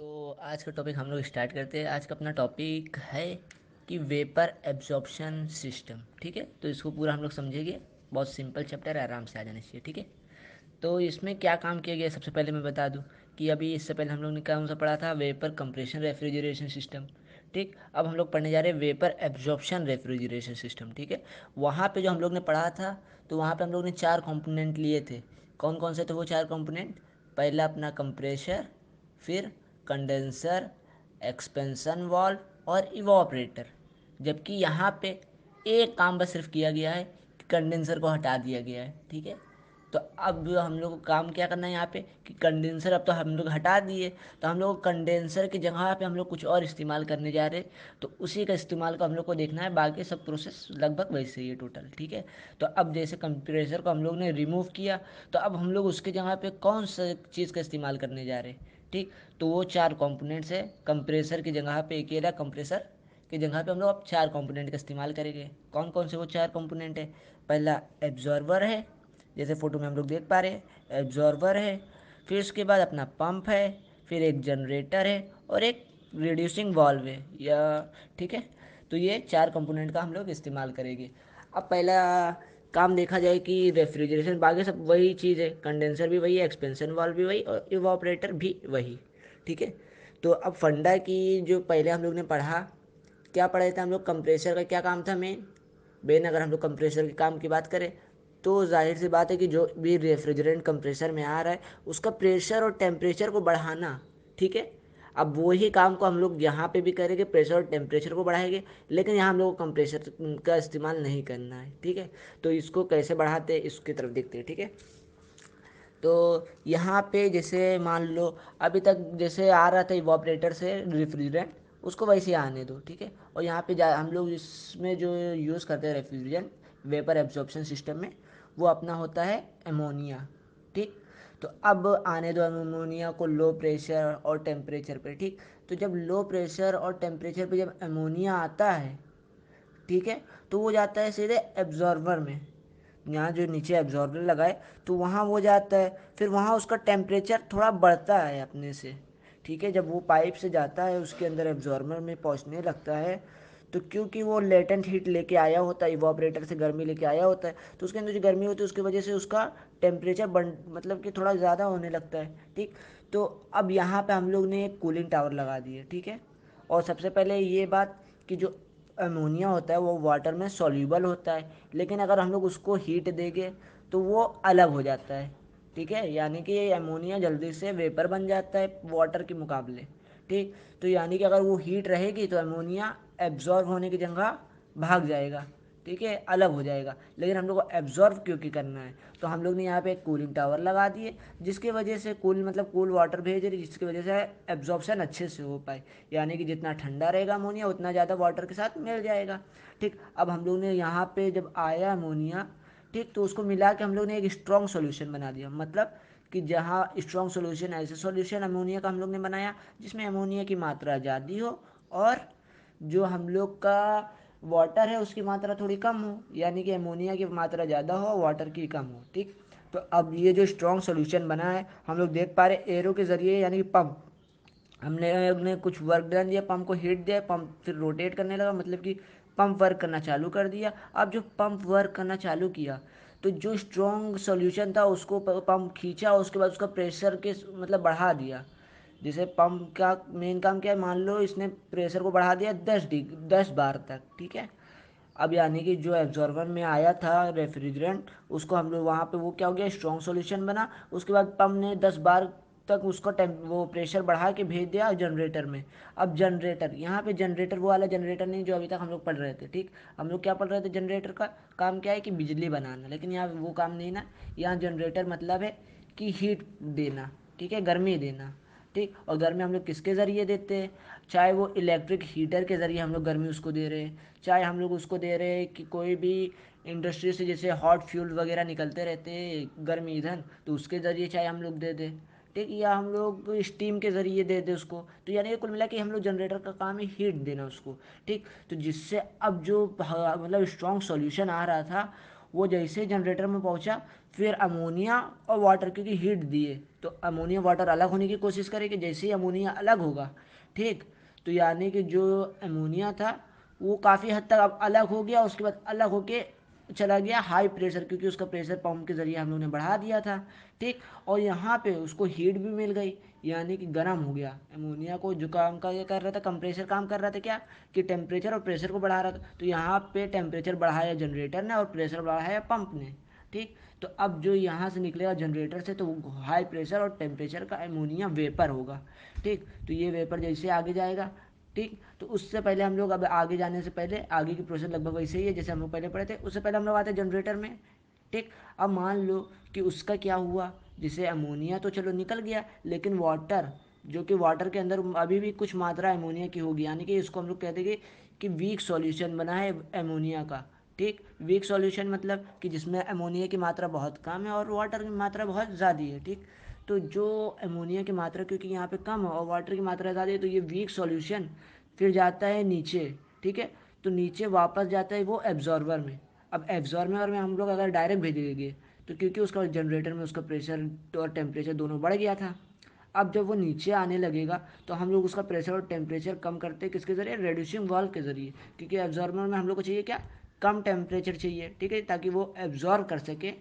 तो आज का टॉपिक हम लोग स्टार्ट करते हैं। आज का अपना टॉपिक है कि वेपर एब्जॉर्प्शन सिस्टम। ठीक है, तो इसको पूरा हम लोग समझेंगे। बहुत सिंपल चैप्टर है, आराम से आ जाना चाहिए। ठीक है, तो इसमें क्या काम किया गया सबसे पहले मैं बता दूं कि अभी इससे पहले हम लोग ने कौन सा पढ़ा था, वेपर कंप्रेशन रेफ्रिजरेशन सिस्टम। ठीक, अब हम लोग पढ़ने जा रहे हैं वेपर एब्जॉर्प्शन रेफ्रिजरेशन सिस्टम। ठीक है, वहाँ पे जो हम लोग ने पढ़ा था, तो वहाँ पे हम लोग ने चार कंपोनेंट लिए थे। कौन कौन से थे वो चार कंपोनेंट? पहला अपना कंप्रेशर, फिर कंडेंसर, एक्सपेंशन वाल्व और इवॉपरेटर। जबकि यहाँ पे एक काम बस सिर्फ किया गया है कि कंडेंसर को हटा दिया गया है। ठीक है, तो अब हम लोग को काम क्या करना है यहाँ पे कि कंडेंसर अब तो हम लोग हटा दिए, तो हम लोग कंडेंसर की जगह पे हम लोग कुछ और इस्तेमाल करने जा रहे हैं। तो उसी का इस्तेमाल को हम लोग को देखना है, बाकी सब प्रोसेस लगभग वैसे ही है टोटल। ठीक है, तो अब जैसे कंप्रेसर को हम लोग ने रिमूव किया, तो अब हम लोग उसकी जगह पे कौन सा चीज़ का इस्तेमाल करने जा रहे हैं। ठीक, तो वो चार कंपोनेंट्स है। कंप्रेसर की जगह पे एक ये रहा, कंप्रेसर की जगह पे हम लोग अब चार कंपोनेंट का इस्तेमाल करेंगे। कौन कौन से वो चार कंपोनेंट है? पहला एब्जॉर्वर है, जैसे फ़ोटो में हम लोग देख पा रहे हैं एब्जॉर्वर है। फिर उसके बाद अपना पंप है, फिर एक जनरेटर है और एक रिड्यूसिंग वाल्व है या। ठीक है, तो ये चार कंपोनेंट का हम लोग इस्तेमाल करेंगे। अब पहला काम देखा जाए कि रेफ्रिजरेशन, बाकी सब वही चीज़ है, कंडेंसर भी वही है, एक्सपेंशन वाल्व भी वही और इवापोरेटर भी वही। ठीक है, तो अब फंडा की जो पहले हम लोग ने पढ़ा, क्या पढ़ा था हम लोग? कंप्रेसर का क्या काम था मेन अगर हम लोग कंप्रेसर के काम की बात करें, तो जाहिर सी बात है कि जो भी रेफ्रिजरेंट कंप्रेसर में आ रहा है उसका प्रेशर और टेम्परेचर को बढ़ाना। ठीक है, अब वही काम को हम लोग यहाँ पे भी करेंगे, प्रेशर और टेम्परेचर को बढ़ाएंगे, लेकिन यहाँ हम लोग को कंप्रेसर का इस्तेमाल नहीं करना है। ठीक है, तो इसको कैसे बढ़ाते हैं इसकी तरफ देखते हैं। ठीक है, तो यहाँ पे जैसे मान लो अभी तक जैसे आ रहा था इवापोरेटर से रेफ्रिजरेंट, उसको वैसे ही आने दो। ठीक है, और यहाँ पे हम लोग इसमें जो यूज़ करते हैं रेफ्रिजरेंट वेपर एब्जॉर्प्शन सिस्टम में, वो अपना होता है अमोनिया। ठीक, तो अब आने दो अमोनिया को लो प्रेशर और टेम्परेचर पे। ठीक, तो जब लो प्रेशर और टेम्परेचर पे जब अमोनिया आता है, ठीक है, तो वो जाता है सीधे एब्जॉर्वर में। यहाँ जो नीचे एब्जॉर्बर लगाए तो वहाँ वो जाता है, फिर वहाँ उसका टेम्परेचर थोड़ा बढ़ता है अपने से। ठीक है, जब वो पाइप से जाता है उसके अंदर एब्जॉर्बर में पहुँचने लगता है, तो क्योंकि वो लेटेंट हीट लेके आया होता है, इवापोरेटर से गर्मी लेके आया होता है, तो उसके अंदर जो गर्मी होती है उसकी वजह से उसका टेम्परेचर बढ़ मतलब कि थोड़ा ज़्यादा होने लगता है। ठीक, तो अब यहाँ पे हम लोग ने एक कूलिंग टावर लगा दिए। ठीक है, और सबसे पहले ये बात कि जो अमोनिया होता है वो वाटर में सॉल्यूबल होता है, लेकिन अगर हम लोग उसको हीट देंगे तो वो अलग हो जाता है। ठीक है, यानी कि अमोनिया जल्दी से वेपर बन जाता है वाटर के मुकाबले। ठीक, तो यानी कि अगर वो हीट रहेगी तो अमोनिया एब्जॉर्ब होने की जगह भाग जाएगा। ठीक है, अलग हो जाएगा, लेकिन हम लोग को एब्जॉर्व क्योंकि करना है, तो हम लोग ने यहाँ पे एक कूलिंग टावर लगा दिए, जिसकी वजह से कूल मतलब कूल वाटर भेज रही, जिसकी वजह से एब्जॉर्प्शन अच्छे से हो पाए। यानी कि जितना ठंडा रहेगा अमोनिया उतना ज़्यादा वाटर के साथ मिल जाएगा। ठीक, अब हम लोग ने यहाँ पे जब आया अमोनिया, ठीक, तो उसको मिला के हम लोग ने एक स्ट्रॉन्ग सॉल्यूशन बना दिया। मतलब कि जहाँ स्ट्रॉन्ग सॉल्यूशन, ऐसे सॉल्यूशन अमोनिया का हम लोग ने बनाया जिसमें अमोनिया की मात्रा ज़्यादा हो और जो हम लोग का वाटर है उसकी मात्रा थोड़ी कम हो, यानी कि अमोनिया की मात्रा ज़्यादा हो वाटर की कम हो। ठीक, तो अब ये जो स्ट्रॉन्ग सॉल्यूशन बना है हम लोग देख पा रहे एरो के ज़रिए, यानी कि पंप, हमने कुछ वर्क डन दिया, पंप को हीट दिया, पंप फिर रोटेट करने लगा, मतलब कि पंप वर्क करना चालू कर दिया। अब जो पंप वर्क करना चालू किया तो जो स्ट्रॉन्ग सॉल्यूशन था उसको पंप खींचा, उसके बाद उसका प्रेशर के मतलब बढ़ा दिया। जैसे पंप का मेन काम क्या है, मान लो इसने प्रेशर को बढ़ा दिया 10 बार तक। ठीक है, अब यानी कि जो एब्जॉर्बर में आया था रेफ्रिजरेंट, उसको हम लोग वहाँ पे वो क्या हो गया, स्ट्रॉन्ग सॉल्यूशन बना। उसके बाद पंप ने 10 बार तक उसका वो प्रेशर बढ़ा के भेज दिया जनरेटर में। अब जनरेटर, यहाँ पे जनरेटर वो वाला जनरेटर नहीं जो अभी तक हम लोग पढ़ रहे थे। ठीक, हम लोग क्या पढ़ रहे थे, जनरेटर का काम क्या है कि बिजली बनाना, लेकिन यहाँ वो काम नहीं ना। यहाँ जनरेटर मतलब है कि हीट देना। ठीक है, गर्मी देना। ठीक, और गर्मी हम लोग किसके ज़रिए देते हैं, चाहे वो इलेक्ट्रिक हीटर के ज़रिए हम लोग गर्मी उसको दे रहे हैं, चाहे हम लोग उसको दे रहे हैं कि कोई भी इंडस्ट्री से जैसे हॉट फ्यूल वगैरह निकलते रहते हैं गर्मी ईंधन, तो उसके ज़रिए चाहे हम लोग दे दें। ठीक, या हम लोग स्टीम के ज़रिए दे दें उसको। तो यानी कि कुल मिला के हम लोग जनरेटर का काम है हीट देना उसको। ठीक, तो जिससे अब जो मतलब स्ट्रॉन्ग सॉल्यूशन आ रहा था वो जैसे जनरेटर में पहुंचा, फिर अमोनिया और वाटर क्योंकि हीट दिए, तो अमोनिया वाटर अलग होने की कोशिश करेगी। जैसे ही अमोनिया अलग होगा, ठीक, तो यानी कि जो अमोनिया था वो काफ़ी हद तक अब अलग हो गया, उसके बाद अलग होके चला गया हाई प्रेशर, क्योंकि उसका प्रेशर पंप के ज़रिए हम लोग ने बढ़ा दिया था, ठीक। और यहाँ पे उसको हीट भी मिल गई, यानी कि गर्म हो गया। अमोनिया को जो काम का ये कर रहा था, कंप्रेसर काम कर रहा था क्या, कि टेम्परेचर और प्रेशर को बढ़ा रहा था। तो यहाँ पे टेम्परेचर बढ़ाया जनरेटर ने और प्रेशर बढ़ाया पंप ने, ठीक। तो अब जो यहाँ से निकलेगा जनरेटर से, तो वो हाई प्रेशर और टेम्परेचर का अमोनिया वेपर होगा, ठीक। तो ये वेपर जैसे आगे जाएगा, ठीक। तो उससे पहले हम लोग, अब आगे जाने से पहले, आगे की प्रोसेस लगभग वैसे ही है जैसे हम लोग पहले पढ़े थे। उससे पहले हम लोग आते हैं जनरेटर में, ठीक। अब मान लो कि उसका क्या हुआ, जैसे अमोनिया तो चलो निकल गया, लेकिन वाटर, जो कि वाटर के अंदर अभी भी कुछ मात्रा अमोनिया की होगी, यानी कि इसको हम लोग कह देंगे कि वीक सॉल्यूशन बना है अमोनिया का, ठीक। वीक सॉल्यूशन मतलब कि जिसमें अमोनिया की मात्रा बहुत कम है और वाटर की मात्रा बहुत ज़्यादा है, ठीक। तो जो अमोनिया की मात्रा क्योंकि यहाँ पे कम है और वाटर की मात्रा ज़्यादा है, तो ये वीक सॉल्यूशन फिर जाता है नीचे, ठीक है। तो नीचे वापस जाता है वो एब्जॉर्बर में। अब एब्जॉर्बर में हम लोग अगर डायरेक्ट भेजेंगे, तो क्योंकि उसका जनरेटर में उसका प्रेशर और टेम्परेचर दोनों बढ़ गया था, अब जब वो नीचे आने लगेगा तो हम लोग उसका प्रेशर और टेम्परेचर कम करते हैं किसके ज़रिए, रेड्यूसिंग वाल्व के ज़रिए। क्योंकि एब्जॉर्बर में हम लोग को चाहिए क्या, कम टेम्परेचर चाहिए, ठीक है, ताकि वो एब्जॉर्ब कर सके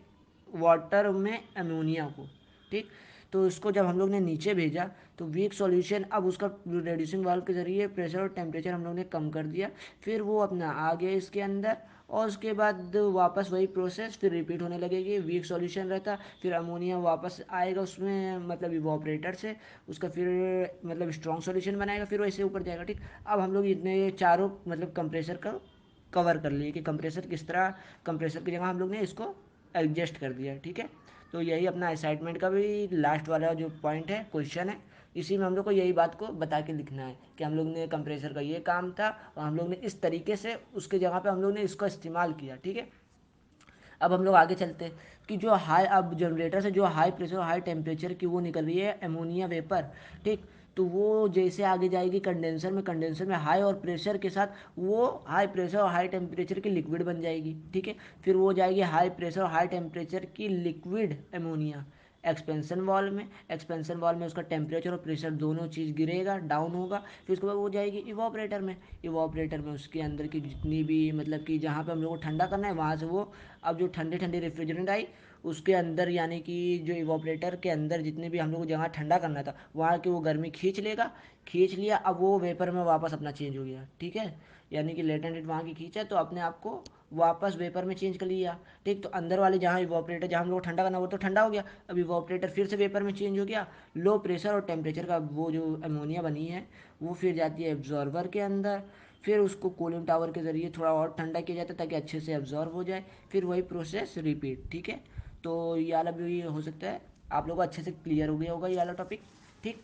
वाटर में अमोनिया को, ठीक। तो उसको जब हम लोग ने नीचे भेजा, तो वीक सॉल्यूशन अब उसका रेड्यूसिंग वाल्व के ज़रिए प्रेशर और टेम्परेचर हम लोग ने कम कर दिया, फिर वो अपना आ गया इसके अंदर। और उसके बाद वापस वही प्रोसेस फिर रिपीट होने लगेगी, वीक सॉल्यूशन रहता, फिर अमोनिया वापस आएगा उसमें, मतलब इवापोरेटर से, उसका फिर मतलब स्ट्रॉन्ग सॉल्यूशन बनाएगा, फिर वैसे ऊपर जाएगा, ठीक। अब हम लोग इतने चारों मतलब कंप्रेसर का कवर कर लिए कि कंप्रेसर किस तरह, कंप्रेसर की जगह हम लोग ने इसको एडजस्ट कर दिया, ठीक है। तो यही अपना असाइनमेंट का भी लास्ट वाला जो पॉइंट है, क्वेश्चन है, इसी में हम लोग को यही बात को बता के लिखना है कि हम लोग ने कंप्रेसर का ये काम था और हम लोग ने इस तरीके से उसके जगह पे हम लोग ने इसको इस्तेमाल किया, ठीक है। अब हम लोग आगे चलते हैं कि जो हाई, अब जनरेटर से जो हाई प्रेशर और हाई टेम्परेचर की वो निकल रही है अमोनिया वेपर, ठीक। तो वो जैसे आगे जाएगी कंडेंसर में, कंडेंसर में हाई और प्रेशर के साथ वो हाई प्रेशर और हाई टेम्परेचर की लिक्विड बन जाएगी, ठीक है। फिर वो जाएगी हाई प्रेशर और हाई टेम्परेचर की लिक्विड अमोनिया एक्सपेंशन वॉल में, एक्सपेंशन वॉल में उसका टेम्परेचर और प्रेशर दोनों चीज़ गिरेगा, डाउन होगा। फिर उसके बाद वो जाएगी इवापोरेटर में, इवापोरेटर में उसके अंदर की जितनी भी मतलब कि जहाँ पे हम लोग को ठंडा करना है वहाँ से वो, अब जो ठंडे ठंडे रेफ्रिजरेंट आई उसके अंदर, यानी कि जो इवापोरेटर के अंदर जितने भी हम लोग को जगह ठंडा करना था वहाँ की वो गर्मी खींच लेगा, खींच लिया, अब वो वेपर में वापस अपना चेंज हो गया, ठीक है। यानी कि लेटेंट हीट वहाँ की खींचा तो अपने आप को वापस वेपर में चेंज कर लिया, ठीक। तो अंदर वाले जहाँ इवापोरेटर जहाँ हम लोग ठंडा करना वो तो ठंडा हो गया, अब इवापोरेटर फिर से वेपर में चेंज हो गया, लो प्रेशर और टेम्परेचर का वो जो अमोनिया बनी है वो फिर जाती है एब्जॉर्बर के अंदर, फिर उसको कूलिंग टावर के ज़रिए थोड़ा और ठंडा किया जाता है ताकि अच्छे से एब्जॉर्ब हो जाए, फिर वही प्रोसेस रिपीट, ठीक है। तो ये वाला भी हो सकता है आप लोगों को अच्छे से क्लियर हो गया होगा ये वाला टॉपिक, ठीक।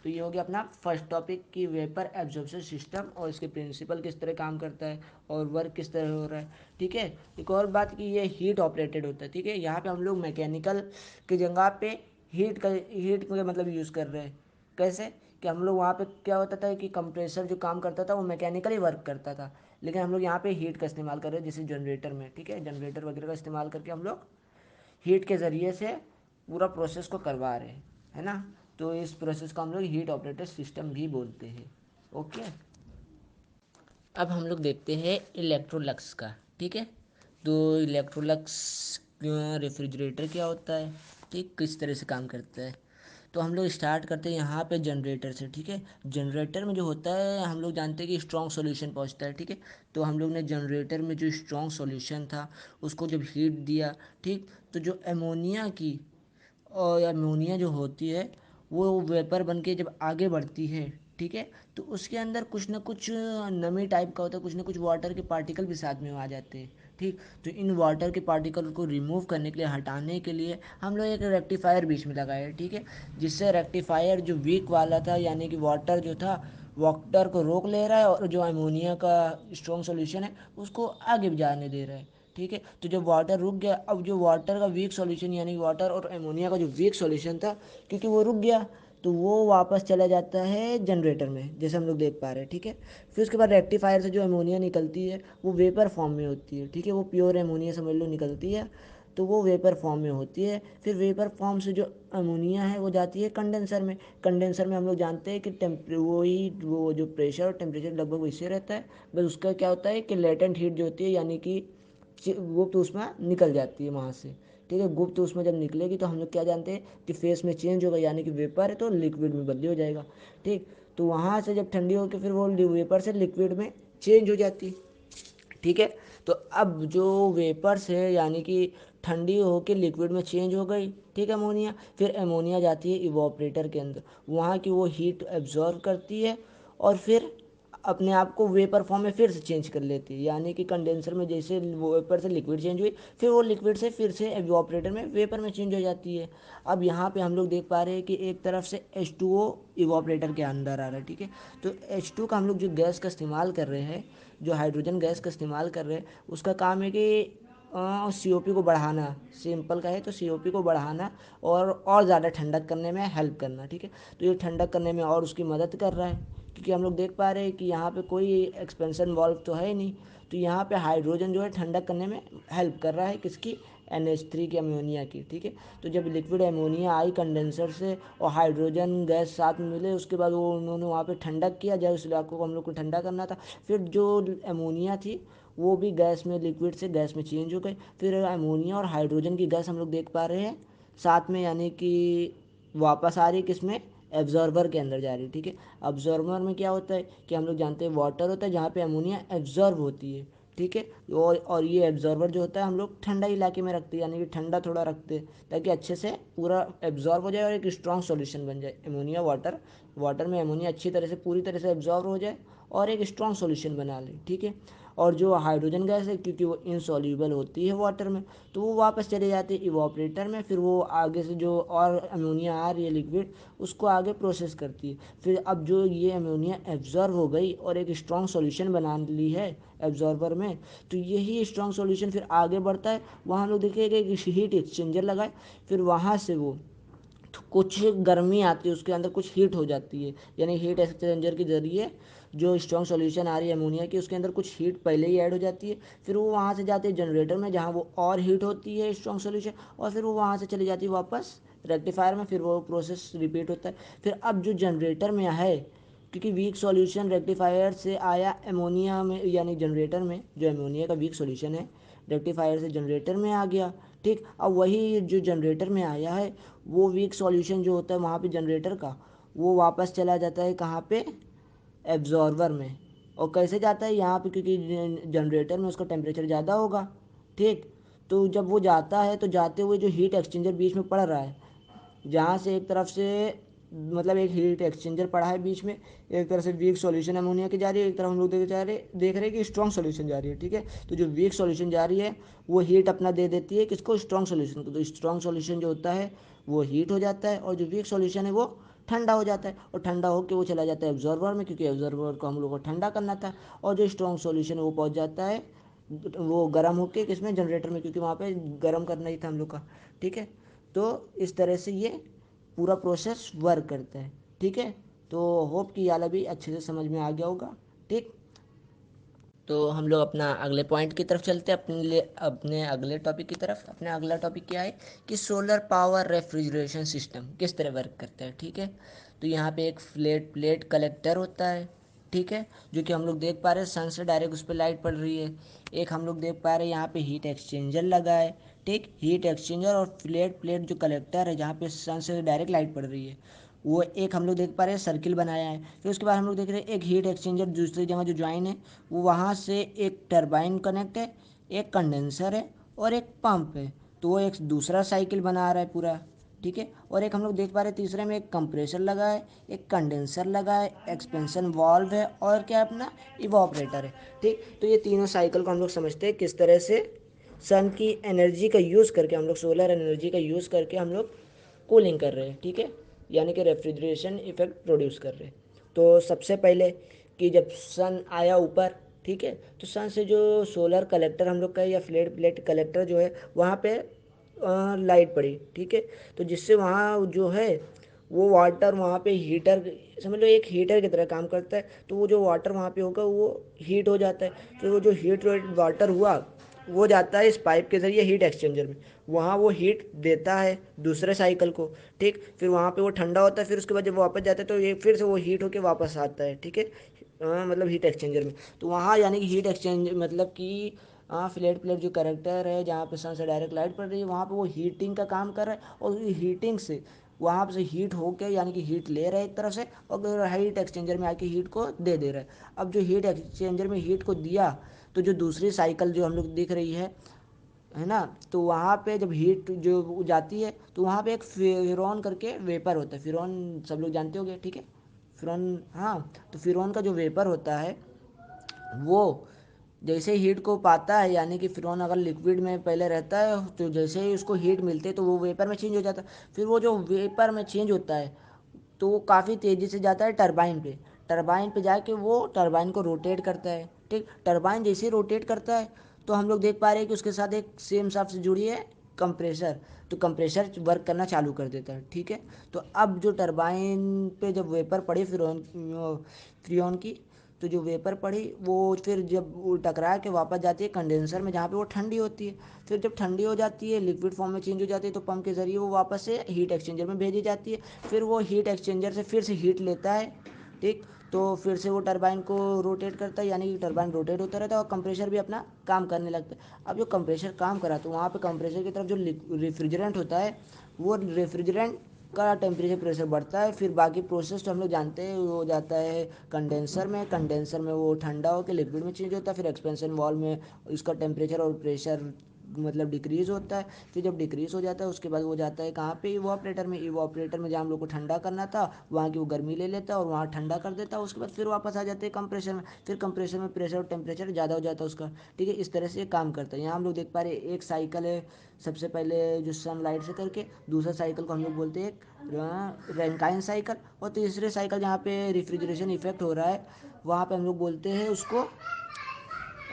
तो ये हो गया अपना फर्स्ट टॉपिक कि वेपर एब्जॉर्प्शन सिस्टम और इसके प्रिंसिपल किस तरह काम करता है और वर्क किस तरह हो रहा है, ठीक है। एक और बात कि ये हीट ऑपरेटेड होता है, ठीक है। यहाँ पे हम लोग मैकेनिकल की जगह पे हीट का मतलब यूज़ कर रहे हैं। कैसे कि हम लोग वहाँ पे क्या होता था कि कंप्रेसर जो काम करता था वो मैकेनिकली वर्क करता था, लेकिन हम लोग यहाँ पे हीट का इस्तेमाल कर रहे हैं जैसे जनरेटर में, ठीक है। जनरेटर वगैरह का इस्तेमाल करके हम लोग हीट के ज़रिए से पूरा प्रोसेस को करवा रहे हैं, है ना। तो इस प्रोसेस को हम लोग हीट ऑपरेटेड सिस्टम भी बोलते हैं, ओके। अब हम लोग देखते हैं इलेक्ट्रोलक्स का, ठीक है। तो इलेक्ट्रोलक्स रेफ्रिजरेटर क्या होता है, ठीक, किस तरह से काम करता है। तो हम लोग स्टार्ट करते हैं यहाँ पे जनरेटर से, ठीक है। जनरेटर में जो होता है हम लोग जानते हैं कि स्ट्रॉन्ग सॉल्यूशन पहुँचता है, ठीक है। तो हम लोग ने जनरेटर में जो स्ट्रॉन्ग सॉल्यूशन था उसको जब हीट दिया, ठीक, तो जो अमोनिया की और अमोनिया जो होती है वो वेपर बन के जब आगे बढ़ती है, ठीक है, तो उसके अंदर कुछ ना कुछ नमी टाइप का होता है, कुछ ना कुछ वाटर के पार्टिकल भी साथ में आ जाते हैं, ठीक। तो इन वाटर के पार्टिकल को रिमूव करने के लिए, हटाने के लिए हम लोग एक रेक्टिफायर बीच में लगाए, ठीक है। जिससे रेक्टिफायर जो वीक वाला था यानी कि वाटर जो था वाटर को रोक ले रहा है और जो अमोनिया का स्ट्रॉन्ग सॉल्यूशन है उसको आगे जाने दे रहा है, ठीक है। तो जब वाटर रुक गया, अब जो वाटर का वीक सॉल्यूशन यानी वाटर और अमोनिया का जो वीक सॉल्यूशन था क्योंकि वो रुक गया तो वो वापस चला जाता है जनरेटर में जैसे हम लोग देख पा रहे हैं, ठीक है। फिर उसके बाद रेक्टिफायर से जो अमोनिया निकलती है वो वेपर फॉर्म में होती है, ठीक है। वो प्योर अमोनिया समझ लो निकलती है। तो वो वेपर फॉर्म में होती है। फिर वेपर फॉर्म से जो अमोनिया है वो जाती है कंडेंसर में। कंडेंसर में हम लोग जानते हैं कि वो जो प्रेशर और टेम्परेचर लगभग वैसे रहता है, बस उसका क्या होता है कि लेटेंट हीट जो होती है, यानी कि गुप्त ऊष्मा निकल जाती है वहाँ से। ठीक है, गुप्त ऊष्मा जब निकलेगी तो हम लोग क्या जानते हैं कि फेस में चेंज होगा, यानी कि वेपर है तो लिक्विड में बदली हो जाएगा। ठीक, तो वहाँ से जब ठंडी होकर फिर वो वेपर से लिक्विड में चेंज हो जाती है। ठीक है, तो अब जो वेपर्स है यानी कि ठंडी होकर लिक्विड में चेंज हो गई, ठीक है, अमोनिया। फिर अमोनिया जाती है इवोपरेटर के अंदर, वहाँ की वो हीट एब्जॉर्व करती है और फिर अपने आप को वेपर फॉर्म में फिर से चेंज कर लेती है। यानी कि कंडेंसर में जैसे वेपर से लिक्विड चेंज हुई, फिर वो लिक्विड से फिर से इवोपरेटर में वेपर में चेंज हो जाती है। अब यहाँ पे हम लोग देख पा रहे हैं कि एक तरफ से H2O इवोपरेटर के अंदर आ रहा है। ठीक है, तो H2 का हम लोग जो गैस का इस्तेमाल कर रहे हैं, जो हाइड्रोजन गैस का इस्तेमाल कर रहे हैं, उसका काम है कि COP को बढ़ाना। सिंपल का है तो COP को बढ़ाना और ज़्यादा ठंडक करने में हेल्प करना। ठीक है, तो ये ठंडक करने में और उसकी मदद कर रहा है, क्योंकि हम लोग देख पा रहे हैं कि यहाँ पे कोई एक्सपेंशन वाल्व तो है ही नहीं। तो यहाँ पे हाइड्रोजन जो है ठंडक करने में हेल्प कर रहा है, किसकी? NH3 की, अमोनिया की। ठीक है, तो जब लिक्विड अमोनिया आई कंडेंसर से और हाइड्रोजन गैस साथ में मिले, उसके बाद वो उन्होंने वहाँ पे ठंडक किया, जब उस इलाके को हम लोग को ठंडा करना था। फिर जो अमोनिया थी वो भी गैस में, लिक्विड से गैस में चेंज हो गई। फिर अमोनिया और हाइड्रोजन की गैस हम लोग देख पा रहे हैं साथ में, यानी कि वापस आ रही है किसमें? एब्जॉर्बर के अंदर जा रही है। ठीक है, अब्जॉर्बर में क्या होता है कि हम लोग जानते हैं वाटर होता है जहाँ पे अमोनिया एब्जॉर्ब होती है। ठीक है, और ये एब्जॉर्बर जो होता है हम लोग ठंडा इलाके में रखते हैं, यानी कि ठंडा थोड़ा रखते हैं ताकि अच्छे से पूरा एब्जॉर्ब हो जाए और एक स्ट्रॉन्ग सॉल्यूशन बन जाए। अमोनिया वाटर में अमोनिया अच्छी तरह से पूरी तरह से एब्जॉर्ब हो जाए और एक स्ट्रॉन्ग सॉल्यूशन बना ले। ठीक है, और जो हाइड्रोजन गैस है क्योंकि वो इनसॉल्यूबल होती है वाटर में, तो वो वापस चले जाती है इवोपरेटर में। फिर वो आगे से जो और अमोनिया आ रही है लिक्विड, उसको आगे प्रोसेस करती है। फिर अब जो ये अमोनिया एब्जॉर्ब हो गई और एक स्ट्रॉन्ग सॉल्यूशन बना ली है एब्जॉर्बर में, तो यही स्ट्रॉन्ग सॉल्यूशन फिर आगे बढ़ता है। वहाँ हम लोग देखेंगे कि हीट एक्सचेंजर लगाए, फिर वहाँ से वो कुछ गर्मी आती है, उसके अंदर कुछ हीट हो जाती है, यानी हीट एक्सचेंजर के जरिए जो स्ट्रॉन्ग सॉल्यूशन आ रही है अमोनिया की, उसके अंदर कुछ हीट पहले ही ऐड हो जाती है। फिर वो वहाँ से जाती है जनरेटर में, जहाँ वो और हीट होती है स्ट्रॉन्ग सॉल्यूशन, और फिर वो वहाँ से चली जाती है वापस रेक्टिफायर में। फिर वो प्रोसेस रिपीट होता है। फिर अब जो जनरेटर में है, क्योंकि वीक सॉल्यूशन रेक्टिफायर से आया अमोनिया में, यानी जनरेटर में जो अमोनिया का वीक सॉल्यूशन है रेक्टिफायर से जनरेटर में आ गया। ठीक, अब वही जो जनरेटर में आया है वो वीक सॉल्यूशन जो होता है वहाँ पे जनरेटर का, वो वापस चला जाता है कहाँ पे? एब्जॉर्वर में। और कैसे जाता है यहाँ पे? क्योंकि जनरेटर में उसका टेम्परेचर ज़्यादा होगा। ठीक, तो जब वो जाता है तो जाते हुए जो हीट एक्सचेंजर बीच में पड़ रहा है, जहाँ से एक तरफ से मतलब एक हीट एक्सचेंजर पड़ा है बीच में, एक तरफ से वीक सॉल्यूशन अमोनिया की जा रही है, एक तरफ हम लोग देख रहे हैं कि स्ट्रॉन्ग सॉल्यूशन जा रही है। ठीक है, तो जो वीक सॉल्यूशन जा रही है वो हीट अपना दे देती है किसको? स्ट्रॉन्ग सॉल्यूशन को। तो स्ट्रॉन्ग सॉल्यूशन जो होता है वो हीट हो जाता है और जो वीक सॉल्यूशन है वो ठंडा हो जाता है, और ठंडा होकर वो चला जाता है एब्जॉर्बर में, क्योंकि एब्जॉर्बर को हम लोग को ठंडा करना था। और जो स्ट्रॉन्ग सॉल्यूशन है वो पहुंच जाता है वो गर्म होके किसमें? जनरेटर में, क्योंकि वहाँ पे गर्म करना ही था हम लोग का। ठीक है, तो इस तरह से ये पूरा प्रोसेस वर्क करता है। ठीक है, तो होप कि याला भी अच्छे से समझ में आ गया होगा। ठीक, तो हम लोग अपना अगले पॉइंट की तरफ चलते हैं, अपने अगले टॉपिक की तरफ। अपना अगला टॉपिक क्या है कि सोलर पावर रेफ्रिजरेशन सिस्टम किस तरह वर्क करता है। ठीक है, तो यहाँ पे एक फ्लैट प्लेट कलेक्टर होता है। ठीक है, जो कि हम लोग देख पा रहे हैं सन से डायरेक्ट उस पर लाइट पड़ रही है। एक हम लोग देख पा रहे हैं यहाँ पे हीट एक्सचेंजर लगा है। ठीक, हीट एक्सचेंजर और फ्लैट प्लेट जो कलेक्टर है जहाँ पे सन से डायरेक्ट लाइट पड़ रही है, वो एक हम लोग देख पा रहे हैं सर्किल बनाया है। फिर उसके बाद हम लोग देख रहे हैं एक हीट एक्सचेंजर दूसरी जगह जो ज्वाइन है, वो वहाँ से एक टरबाइन कनेक्ट है, एक कंडेंसर है और एक पंप है। तो वो एक दूसरा साइकिल बना रहा है पूरा। ठीक है, और एक हम लोग देख पा रहे हैं तीसरे में एक कंप्रेसर लगा है, एक कंडेंसर लगा है, एक्सपेंशन वाल्व है और क्या अपना इवॉपरेटर है। ठीक, तो ये तीनों साइकिल को हम लोग समझते हैं किस तरह से सन की एनर्जी का यूज़ करके, हम लोग सोलर एनर्जी का यूज़ करके हम लोग कूलिंग कर रहे हैं। ठीक है, यानी कि रेफ्रिजरेशन इफेक्ट प्रोड्यूस कर रहे हैं। तो सबसे पहले कि जब सन आया ऊपर, ठीक है, तो सन से जो सोलर कलेक्टर हम लोग का या फ्लैट प्लेट कलेक्टर जो है वहाँ पे लाइट पड़ी। ठीक है, तो जिससे वहाँ जो है वो वाटर वहाँ पे हीटर, समझ लो एक हीटर की तरह काम करता है। तो वो जो वाटर वहाँ पे होगा वो हीट हो जाता है। फिर वो जो हीट वाटर हुआ वो जाता है इस पाइप के ज़रिए हीट एक्सचेंजर में, वहाँ वो हीट देता है दूसरे साइकिल को, ठीक। फिर वहाँ पे वो ठंडा होता है, फिर उसके बाद जब वो वापस जाता है तो ये फिर से वो हीट होके वापस आता है, ठीक है। मतलब हीट एक्सचेंजर में, तो वहाँ यानी कि हीट एक्सचेंज मतलब कि फ्लैट प्लेट जो करेक्टर है जहाँ पे सन से डायरेक्ट लाइट पड़ रही है, वहाँ पे वो हीटिंग का काम कर रहा है, और हीटिंग से वहाँ से हीट होके यानी कि हीट ले रहा है एक तरफ से, और हीट एक्सचेंजर में आके हीट को दे रहा है। अब जो हीट एक्सचेंजर में हीट को दिया, तो जो दूसरी साइकिल जो हम लोग दिख रही है ना, तो वहाँ पे जब हीट जो जाती है तो वहाँ पे एक फिरॉन करके वेपर होता है, फिरॉन सब लोग जानते होंगे, ठीक है। फिरॉन, हाँ। तो फिरॉन का जो वेपर होता है वो जैसे हीट को पाता है, यानी कि फिरॉन अगर लिक्विड में पहले रहता है तो जैसे ही उसको हीट मिलती है तो वो वेपर में चेंज हो जाता है। फिर वो जो वेपर में चेंज होता है तो वो काफ़ी तेज़ी से जाता है टरबाइन पे, टरबाइन पे जाके वो टरबाइन को रोटेट करता है, ठीक। टरबाइन जैसे ही रोटेट करता है तो हम लोग देख पा रहे हैं कि उसके साथ एक सेम साफ से जुड़ी है कंप्रेसर, तो कंप्रेसर वर्क करना चालू कर देता है, ठीक है। तो अब जो टरबाइन पे जब वेपर पड़ी फ्रियोन की, तो जो वेपर पड़ी वो फिर जब वो टकरा के वापस जाती है कंडेंसर में जहाँ पे वो ठंडी होती है, फिर जब ठंडी हो जाती है लिक्विड फॉर्म में चेंज हो जाती है तो पंप के ज़रिए वो वापस से हीट एक्सचेंजर में भेजी जाती है, फिर वो हीट एक्सचेंजर से फिर से हीट लेता है, ठीक। तो फिर से वो टरबाइन को रोटेट करता है, यानी कि टरबाइन रोटेट होता रहता है और कंप्रेसर भी अपना काम करने लगता है। अब जो कंप्रेसर काम करा तो वहाँ पे कंप्रेसर की तरफ जो रेफ्रिजरेंट होता है, वो रेफ्रिजरेंट का टेम्परेचर प्रेशर बढ़ता है, फिर बाकी प्रोसेस तो हम लोग जानते हैं, वो जाता है कंडेंसर में, कंडेंसर में वो ठंडा होकर लिक्विड में चेंज होता है, फिर एक्सपेंशन वॉल में इसका टेम्परेचर और प्रेशर मतलब डिक्रीज़ होता है। फिर जब डिक्रीज़ हो जाता है उसके बाद वो जाता है कहाँ पे, इवोपरेटर में, इवोपरेटर में जहाँ हम लोग को ठंडा करना था वहाँ की वो गर्मी ले लेता है और वहाँ ठंडा कर देता है, उसके बाद फिर वापस आ जाते हैं कंप्रेसर में, फिर कंप्रेसर में प्रेशर और टेम्परेचर ज़्यादा हो जाता है उसका, ठीक है। इस तरह से ये काम करता है। यहाँ हम लोग देख पा रहे हैं एक साइकिल है सबसे पहले जो सनलाइट से करके, दूसरा साइकिल को हम लोग बोलते हैं रैंकाइन साइकिल, और तीसरे साइकिल जहाँ पे रेफ्रिजरेशन इफेक्ट हो रहा है वहाँ पे हम लोग बोलते हैं उसको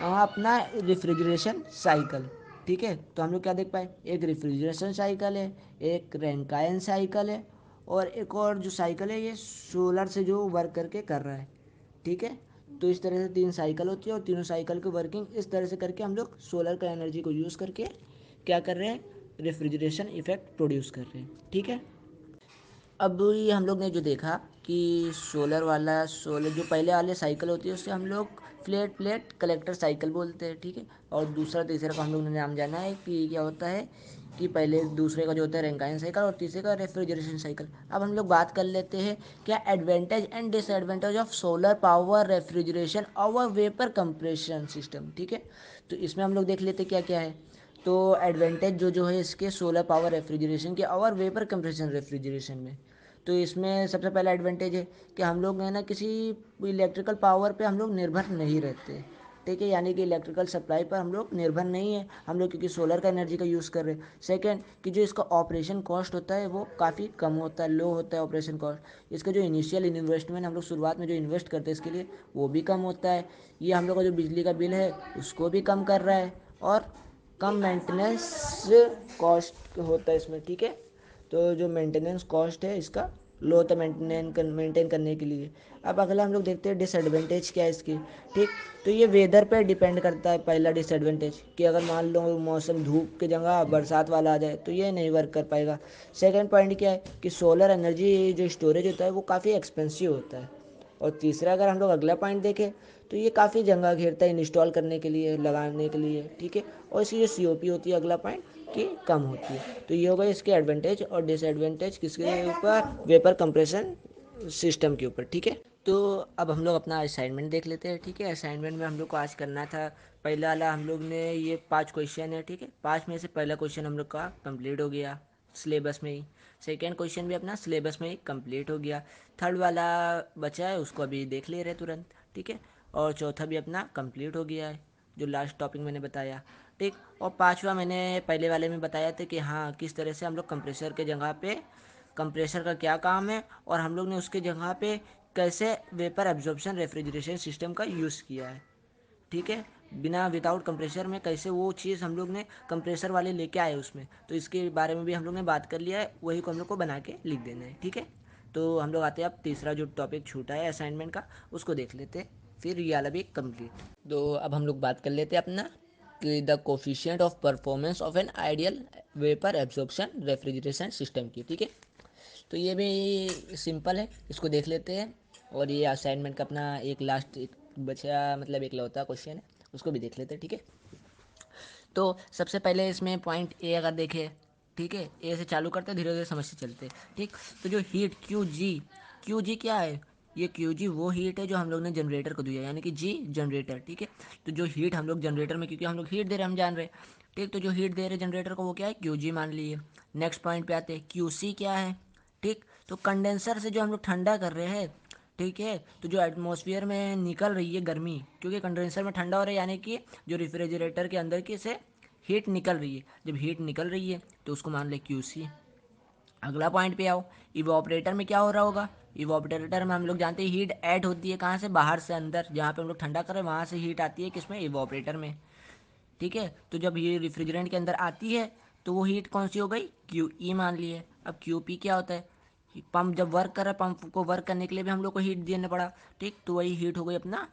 अपना रेफ्रिजरेशन साइकिल, ठीक है। तो हम लोग क्या देख पाए, एक रेफ्रिजरेशन साइकिल है, एक रैंकाइन साइकिल है, और एक और जो साइकिल है ये सोलर से जो वर्क करके कर रहा है, ठीक है। तो इस तरह से तीन साइकिल होती है और तीनों साइकिल की वर्किंग इस तरह से करके हम लोग सोलर का एनर्जी को यूज़ करके क्या कर रहे हैं, रेफ्रिजरेशन इफेक्ट प्रोड्यूस कर रहे हैं, ठीक है। अब ये हम लोग ने जो देखा कि सोलर जो पहले वाले साइकिल होती है उससे हम लोग फ्लैट प्लेट कलेक्टर साइकिल बोलते हैं, ठीक है। और दूसरा तीसरा का हम लोग ने नाम जाना है कि क्या होता है, कि पहले दूसरे का जो होता है रैंकाइन साइकिल और तीसरे का रेफ्रिजरेशन साइकिल। अब हम लोग बात कर लेते हैं क्या advantage and disadvantage of solar power refrigeration और वेपर कंप्रेशन सिस्टम, ठीक है। तो इसमें हम लोग देख लेते क्या क्या है। तो एडवांटेज जो है इसके सोलर पावर रेफ्रिजरेशन के और वेपर कंप्रेशन रेफ्रिजरेशन में, तो इसमें सबसे पहला एडवांटेज है कि हम लोग है ना किसी इलेक्ट्रिकल पावर पे हम लोग निर्भर नहीं रहते, ठीक है। यानी कि इलेक्ट्रिकल सप्लाई पर हम लोग निर्भर नहीं है हम लोग, क्योंकि सोलर का एनर्जी का यूज़ कर रहे हैं। सेकंड कि जो इसका ऑपरेशन कॉस्ट होता है वो काफ़ी कम होता है, लो होता है ऑपरेशन कॉस्ट। इसका जो इनिशियल इन्वेस्टमेंट हम लोग शुरुआत में जो इन्वेस्ट करते हैं इसके लिए वो भी कम होता है। ये हम लोग का जो बिजली का बिल है उसको भी कम कर रहा है, और कम मेंटेनेंस कॉस्ट होता है इसमें, ठीक है। तो जो मेंटेनेंस कॉस्ट है इसका लो होता है मेंटेन करने के लिए। अब अगला हम लोग देखते हैं डिसएडवांटेज क्या है इसकी, ठीक। तो ये वेदर पे डिपेंड करता है, पहला डिसएडवांटेज कि अगर मान लो मौसम धूप की जगह बरसात वाला आ जाए तो ये नहीं वर्क कर पाएगा। सेकंड पॉइंट क्या है कि सोलर एनर्जी जो स्टोरेज होता है वो काफ़ी एक्सपेंसिव होता है। और तीसरा अगर हम लोग अगला पॉइंट देखें तो ये काफ़ी जगह घेरता है इंस्टॉल करने के लिए, लगाने के लिए, ठीक है। और इसकी जो COP होती है अगला पॉइंट की कम होती है। तो ये होगा इसके एडवांटेज और डिसएडवांटेज किसके ऊपर, वेपर कंप्रेशन सिस्टम के ऊपर, ठीक है। तो अब हम लोग अपना असाइनमेंट देख लेते हैं, ठीक है। असाइनमेंट में हम लोग को आज करना था पहला वाला, हम लोग ने ये 5 क्वेश्चन है, ठीक है। 5 में से पहला क्वेश्चन हम लोग का कंप्लीट हो गया सिलेबस में ही। सेकेंड क्वेश्चन भी अपना सिलेबस में ही कंप्लीट हो गया। थर्ड वाला बचा है उसको अभी देख ले रहे तुरंत, ठीक है। और चौथा भी अपना कंप्लीट हो गया है जो लास्ट टॉपिक मैंने बताया, ठीक। और पांचवा मैंने पहले वाले में बताया था कि हाँ किस तरह से हम लोग कंप्रेसर के जगह पे, कंप्रेसर का क्या काम है और हम लोग ने उसके जगह पे कैसे वेपर एब्जॉर्प्शन रेफ्रिजरेशन सिस्टम का यूज़ किया है, ठीक है। बिना विदाउट कंप्रेसर में कैसे वो चीज़ हम लोग ने कंप्रेसर वाले लेके आए उसमें, तो इसके बारे में भी हम लोग ने बात कर लिया है, वही को हम लोग को बना के लिख देना है, ठीक है। तो हम लोग आते हैं अब तीसरा जो टॉपिक छूटा है असाइनमेंट का उसको देख लेते हैं, फिर ये वाला भी कंप्लीट। तो अब हम लोग बात कर लेते हैं अपना the coefficient of performance of an ideal vapour absorption refrigeration system की, ठीक है। तो ये भी सिंपल है, इसको देख लेते हैं। और ये असाइनमेंट का अपना एक लास्ट बचा, मतलब एक लौता क्वेश्चन है, उसको भी देख लेते हैं, ठीक है। तो सबसे पहले इसमें पॉइंट ए अगर देखें, ठीक है, ए से चालू करते हैं, धीरे धीरे समझते चलते हैं, ठीक। तो जो हीट क्यू जी क्या है, ये क्यू जी वो हीट है जो हम लोग ने जनरेटर को दिया, यानी कि जी जनरेटर, ठीक है। तो जो हीट हम लोग जनरेटर में, क्योंकि हम लोग हीट दे रहे हैं, हम जान रहे हैं, ठीक। तो जो हीट दे रहे जनरेटर को वो क्या है, क्यू जी मान लिए। नेक्स्ट पॉइंट पे आते हैं, क्यू सी क्या है, ठीक। तो कंडेंसर से जो हम लोग ठंडा कर रहे हैं, ठीक है, तो जो एटमॉस्फेयर में निकल रही है गर्मी, क्योंकि कंडेंसर में ठंडा हो रहा है, यानी कि जो रेफ्रिजरेटर के अंदर की से हीट निकल रही है। जब हीट निकल रही है तो उसको मान ले क्यू सी। अगला पॉइंट पे आओ, इवोपरेटर में क्या हो रहा होगा। इवोपरेटर में हम लोग जानते हैं हीट ऐड होती है कहाँ से, बाहर से अंदर, जहाँ पे हम लोग ठंडा कर रहे हैं वहाँ से हीट आती है किसमें, इवोपरेटर में, ठीक है। तो जब ये रेफ्रिजरेंट के अंदर आती है तो वो हीट कौन सी हो गई, क्यू ई मान लिए। अब क्यू पी क्या होता है, पंप जब वर्क कर रहा है, पंप को वर्क करने के लिए भी हम लोग को हीट देना पड़ा, ठीक। तो वही हीट हो गई अपना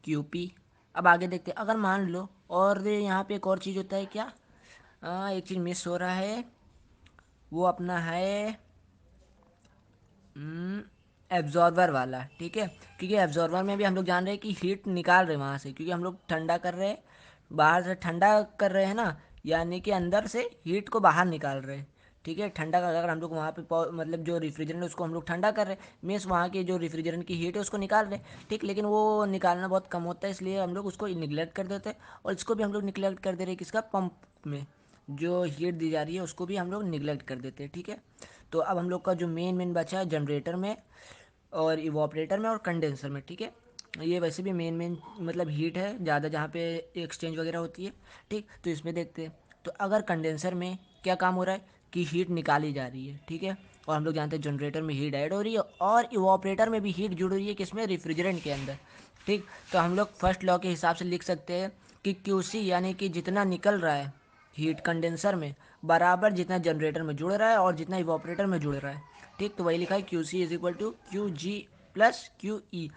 क्यू पी। अब आगे देखते हैं, अगर मान लो, और यहाँ पे एक और चीज़ होता है क्या, एक चीज़ मिस हो रहा है, वो अपना है एब्जॉर्वर वाला, ठीक है। क्योंकि एब्जॉर्वर में भी हम लोग जान रहे हैं कि हीट निकाल रहे हैं वहाँ से, क्योंकि हम लोग ठंडा कर रहे हैं, बाहर से ठंडा कर रहे हैं ना, यानी कि अंदर से हीट को बाहर निकाल रहे हैं, ठीक है। ठंडा का अगर हम लोग वहाँ पे मतलब जो रेफ्रिजरेंट है उसको हम लोग ठंडा कर रहे हैं, मीन्स वहाँ की जो रेफ्रिजरेंट की हीट है उसको निकाल रहे हैं, ठीक। लेकिन वो निकालना बहुत कम होता है, इसलिए हम लोग उसको निगलेक्ट कर देते हैं। और इसको भी हम लोग निगलेक्ट कर दे रहे हैं, किसका, पंप में जो हीट दी जा रही है उसको भी हम लोग निगलेक्ट कर देते हैं, ठीक है। तो अब हम लोग का जो मेन बचा है जनरेटर में और इवोपरेटर में और कंडेंसर में, ठीक है। ये वैसे भी मेन मतलब हीट है ज़्यादा, जहाँ पे एक्सचेंज वगैरह होती है, ठीक। तो इसमें देखते हैं, तो अगर कंडेंसर में क्या काम हो रहा है कि हीट निकाली जा रही है, ठीक है। और हम लोग जानते हैं जनरेटर में हीट ऐड हो रही है, और इवोपरेटर में भी हीट जुड़ रही है, किसमें, रेफ्रिजरेंट के अंदर, ठीक। तो हम लोग फर्स्ट लॉ के हिसाब से लिख सकते हैं कि क्यूसी यानी कि जितना निकल रहा है हीट कंडेंसर में, बराबर जितना जनरेटर में जुड़ रहा है और जितना इवोपरेटर में जुड़ रहा है, ठीक। तो वही लिखा है Q C is equal to Q G plus Q E.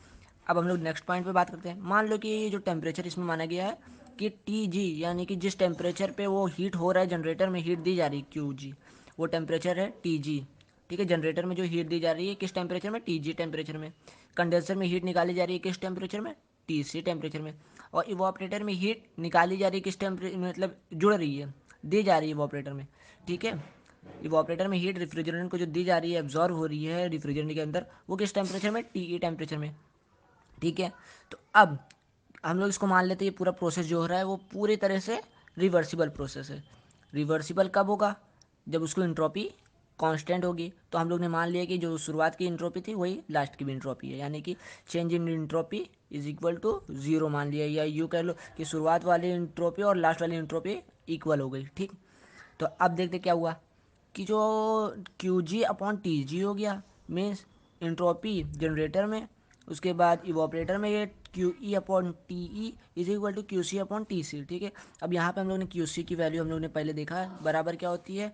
अब हम लोग नेक्स्ट पॉइंट पे बात करते हैं। मान लो कि ये जो टेम्परेचर इसमें माना गया है कि टी जी, यानी कि जिस टेम्परेचर पे वो हीट हो रहा है, जनरेटर में हीट दी जा रही है क्यू जी, वो टेम्परेचर है टी जी, ठीक है। जनरेटर में जो हीट दी जा रही है किस टेम्परेचर में, टी जी टेम्परेचर में। कंडेंसर में हीट निकाली जा रही है किस टेम्परेचर में, टी सी टेम्परेचर में। और इवापोरेटर में हीट निकाली जा रही है किस टेम्परेचर, मतलब जुड़ रही है, दी जा रही है इवापोरेटर में, ठीक है। इवापोरेटर में हीट रेफ्रिजरेंट को जो दी जा रही है, एब्जॉर्व हो रही है रेफ्रिजरेंट के अंदर, वो किस टेम्परेचर में, टी ई टेम्परेचर में, ठीक है। तो अब हम लोग इसको मान लेते हैं ये पूरा प्रोसेस जो हो रहा है वो पूरी तरह से रिवर्सिबल प्रोसेस है। रिवर्सिबल कब होगा, जब उसको इंट्रॉपी कांस्टेंट होगी। तो हम लोग ने मान लिया कि जो शुरुआत की इंट्रॉपी थी वही लास्ट की भी इंट्रॉपी है, यानी कि change in entropy is equal to zero मान लिया, या यूँ कह लो कि शुरुआत वाली इंट्रॉपी और लास्ट वाली इंट्रॉपी इक्वल हो गई, ठीक। तो अब देखते क्या हुआ कि जो क्यू जी अपॉन टी जी हो गया, मीन्स इंट्रॉपी जनरेटर में, उसके बाद इवापोरेटर में ये Q E upon T E is equal to Q C upon T C, ठीक है। अब यहाँ पे हम लोग ने क्यू सी की वैल्यू हम लोग ने पहले देखा है, बराबर क्या होती है,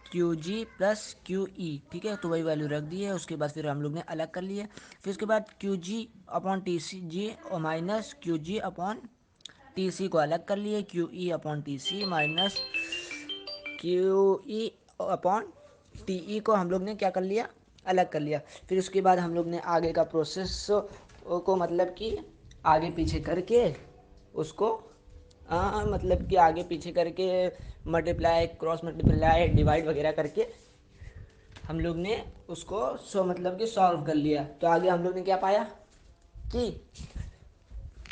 क्यू जी प्लस क्यू ई, ठीक है। तो वही वैल्यू रख दी है, उसके बाद फिर हम लोग ने अलग कर लिए। फिर उसके बाद Q G upon T C G और minus Q G upon T C को अलग कर लिए, Q E upon T C minus Q E upon T E को हम लोग ने क्या कर लिया, अलग कर लिया। फिर उसके बाद हम लोग ने आगे का प्रोसेस को मतलब कि आगे पीछे करके उसको मतलब कि आगे पीछे करके मल्टीप्लाई क्रॉस मल्टीप्लाई डिवाइड वगैरह करके हम लोग ने उसको मतलब कि सॉल्व कर लिया। तो आगे हम लोग ने क्या पाया कि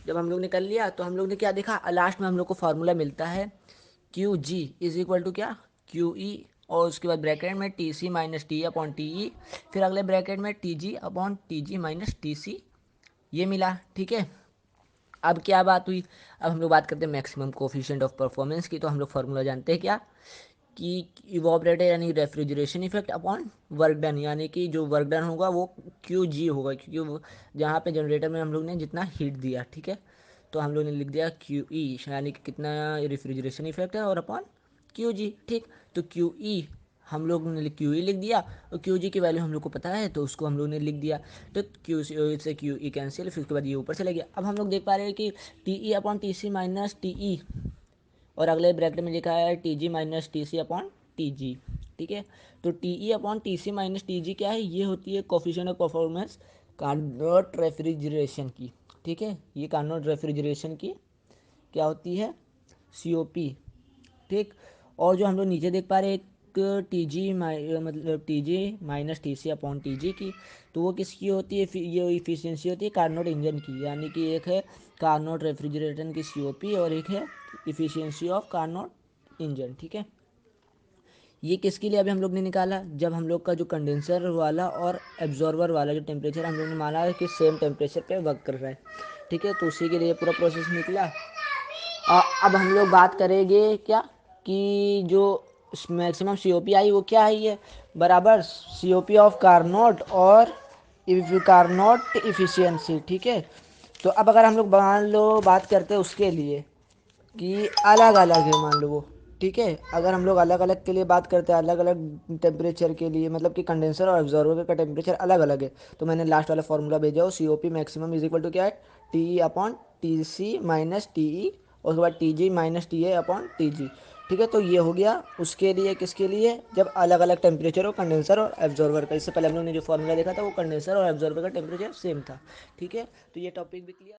जब हम लोग ने कर लिया तो हम लोग ने क्या देखा, लास्ट में हम लोग को फार्मूला मिलता है Q G is equal to क्या, क्यू ई, और उसके बाद ब्रैकेट में T C minus T upon T E, फिर अगले ब्रैकेट में T G upon T G minus T C, ये मिला, ठीक है। अब क्या बात हुई, अब हम लोग बात करते हैं मैक्सिमम कोफिशिएंट ऑफ परफॉर्मेंस की। तो हम लोग फार्मूला जानते हैं क्या, कि इवोपरेटर यानी refrigeration effect upon work done, यानी कि जो वर्क डन होगा वो क्यू जी होगा, क्योंकि वो जहाँ पे जनरेटर में हम लोग ने जितना हीट दिया, ठीक है। तो हम लोग ने लिख दिया क्यू ई, यानी कि कितना रेफ्रिजरेशन इफेक्ट है, और अपॉन क्यू जी, ठीक। तो क्यू ई हम लोग ने क्यू ई लिख दिया, और क्यू जी की वैल्यू हम लोग को पता है तो उसको हम लोग ने लिख दिया। तो क्यू से क्यू ई कैंसिल, फिर उसके बाद ये ऊपर चले गया। अब हम लोग देख पा रहे हैं कि T E upon T C minus T E, और अगले ब्रैकेट में लिखा है T G minus T C upon T G. ठीक है, तो T E upon T C minus T G क्या है, ये होती है coefficient of performance Carnot refrigeration की। ठीक है, ये कार्नोट रेफ्रिजरेशन की क्या होती है, सी ओ पी। ठीक, और जो हम लोग नीचे देख पा रहे हैं एक टी जी मतलब T G minus T C upon T G की, तो वो किसकी होती है, ये इफिशियंसी होती है कार्नोट इंजन की, यानी कि एक है कार्नोट रेफ्रिजरेटर की सी ओ पी और एक है इफिशियंसी ऑफ कार्नोट इंजन। ठीक है, ये किसके लिए अभी हम लोग ने निकाला, जब हम लोग का जो कंडेंसर वाला और एब्जॉर्बर वाला जो टेम्परेचर हम लोग ने माना है कि सेम टेम्परेचर पे वर्क कर रहा है। ठीक है, तो उसी के लिए पूरा प्रोसेस निकला। अब हम लोग बात करेंगे क्या, कि जो maximum C O P I वो क्या है, ये बराबर सी ओ पी ऑफ कार्नोट और कार्नोट इफिशियंसी। ठीक है, तो अब अगर हम लोग मान लो बात करते हैं उसके लिए कि अलग अलग है, मान लो वो। ठीक है, अगर हम लोग अलग अलग के लिए बात करते हैं, अलग अलग टेम्परेचर के लिए, मतलब कि कंडेंसर और एब्जॉर्बर का टेम्परेचर अलग अलग है, तो मैंने लास्ट वाला फॉर्मूला भेजा हो, C O P maximum is equal to क्या है, T E upon T C minus T E, और उसके बाद T G minus T A upon T G. ठीक है, तो ये हो गया उसके लिए, किसके लिए, जब अलग अलग टेम्परेचर हो कंडेंसर और एब्जॉर्बर का। इससे पहले हम लोग ने जो फॉर्मूला देखा था वो कंडेंसर और एब्जॉर्बर का टेम्परेचर सेम था। ठीक है, तो ये टॉपिक भी क्लियर।